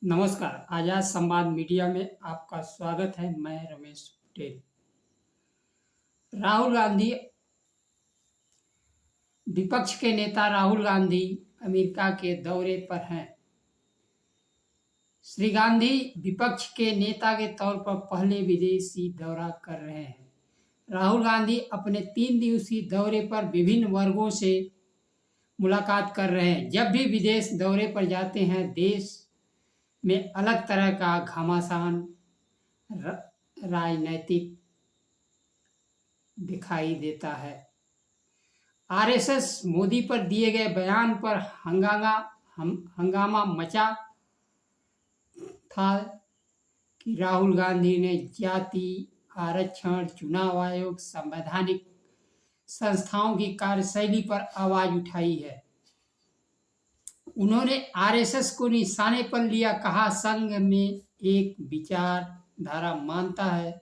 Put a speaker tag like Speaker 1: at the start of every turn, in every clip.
Speaker 1: नमस्कार, आज़ाद संवाद मीडिया में आपका स्वागत है। मैं रमेश पटेल। राहुल गांधी विपक्ष के नेता राहुल गांधी अमेरिका के दौरे पर हैं। श्री गांधी विपक्ष के नेता के तौर पर पहले विदेशी दौरा कर रहे हैं। राहुल गांधी अपने 3 दिवसीय दौरे पर विभिन्न वर्गों से मुलाकात कर रहे हैं। जब भी विदेश दौरे पर जाते हैं, देश में अलग तरह का घमासान राजनीतिक दिखाई देता है। आरएसएस मोदी पर दिए गए बयान पर हंगामा मचा था कि राहुल गांधी ने जाति आरक्षण, चुनाव आयोग, संवैधानिक संस्थाओं की कार्यशैली पर आवाज उठाई है। उन्होंने आरएसएस को निशाने पर लिया, कहा संघ में एक विचारधारा मानता है,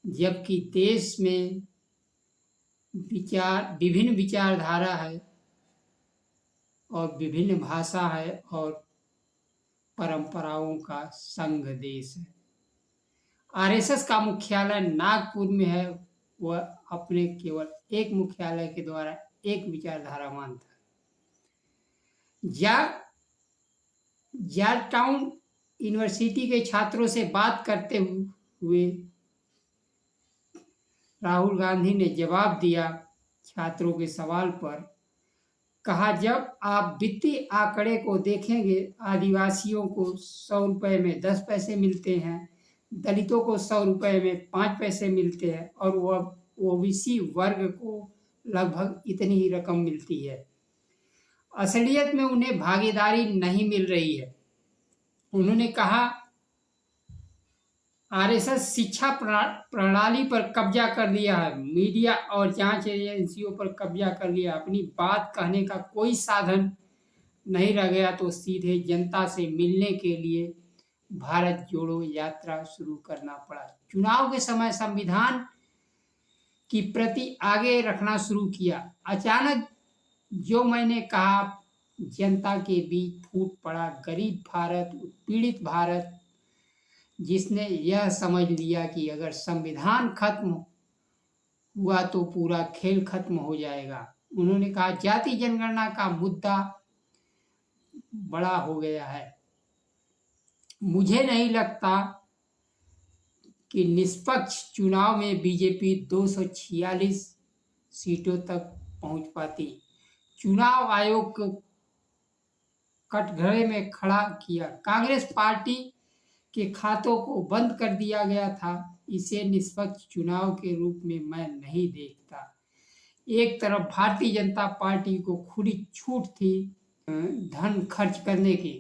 Speaker 1: जबकि देश में विभिन्न विचारधारा है और विभिन्न भाषा है और परंपराओं का संघ देश है। आरएसएस का मुख्यालय नागपुर में है। वह अपने केवल एक मुख्यालय के द्वारा एक विचारधारा मानता है। जॉर्जटाउन यूनिवर्सिटी के छात्रों से बात करते हुए राहुल गांधी ने जवाब दिया छात्रों के सवाल पर। कहा, जब आप वित्तीय आंकड़े को देखेंगे, आदिवासियों को 100 रुपये में 10 पैसे मिलते हैं, दलितों को 100 रुपये में 5 पैसे मिलते हैं और वह ओबीसी वर्ग को लगभग इतनी ही रकम मिलती है। असलियत में उन्हें भागीदारी नहीं मिल रही है। उन्होंने कहा, आरएसएस शिक्षा प्रणाली पर कब्जा कर लिया है, मीडिया और जांच एजेंसियों पर कब्जा कर लिया। अपनी बात कहने का कोई साधन नहीं रह गया तो सीधे जनता से मिलने के लिए भारत जोड़ो यात्रा शुरू करना पड़ा। चुनाव के समय संविधान की प्रति आगे रखना शुरू किया। अचानक जो मैंने कहा, जनता के बीच फूट पड़ा। गरीब भारत, उत्पीड़ित भारत, जिसने यह समझ लिया कि अगर संविधान खत्म हुआ तो पूरा खेल खत्म हो जाएगा। उन्होंने कहा, जाति जनगणना का मुद्दा बड़ा हो गया है। मुझे नहीं लगता कि निष्पक्ष चुनाव में बीजेपी 246 सीटों तक पहुंच पाती। चुनाव आयोग को कटघरे में खड़ा किया। कांग्रेस पार्टी के खातों को बंद कर दिया गया था। इसे निष्पक्ष चुनाव के रूप में मैं नहीं देखता। एक तरफ भारतीय जनता पार्टी को खुली छूट थी धन खर्च करने की।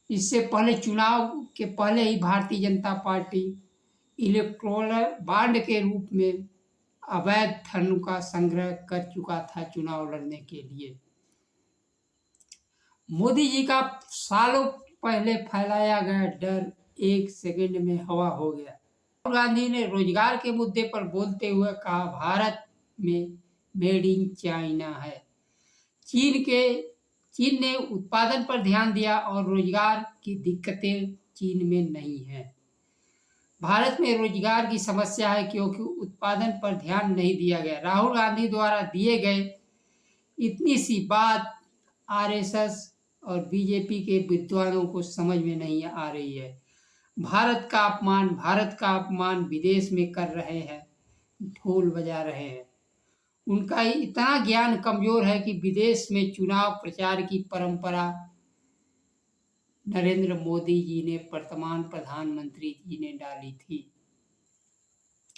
Speaker 1: इससे पहले चुनाव के पहले ही Bharatiya Janata party electoral bond के रूप में अवैध धन का संग्रह कर चुका था चुनाव लड़ने के लिए। मोदी जी का सालों पहले फैलाया गया डर एक सेकंड में हवा हो गया। राहुल गांधी ने रोजगार के मुद्दे पर बोलते हुए कहा, भारत में मेड इन चाइना है। चीन ने उत्पादन पर ध्यान दिया और रोजगार की दिक्कतें चीन में नहीं है। भारत में रोजगार की समस्या है क्योंकि उत्पादन पर ध्यान नहीं दिया गया। राहुल गांधी द्वारा दिए गए इतनी सी बात आरएसएस और बीजेपी के विद्वानों को समझ में नहीं आ रही है। भारत का अपमान विदेश में कर रहे हैं, ढोल बजा रहे हैं। उनका इतना ज्ञान कमजोर है कि विदेश में चुनाव प्रचार की परंपरा नरेंद्र मोदी जी ने, वर्तमान प्रधानमंत्री जी ने डाली थी।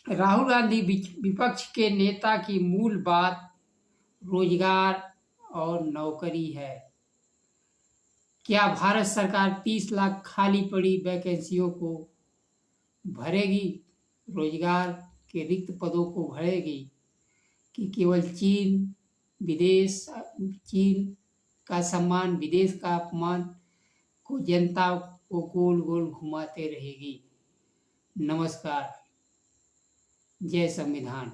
Speaker 1: राहुल गांधी विपक्ष के नेता की मूल बात रोजगार और नौकरी है। क्या भारत सरकार 30 लाख खाली पड़ी वैकेंसियों को भरेगी, रोजगार के रिक्त पदों को भरेगी, कि केवल चीन का सम्मान, विदेश का अपमान को जनता को गोल गोल घुमाते रहेगी? नमस्कार। जय संविधान।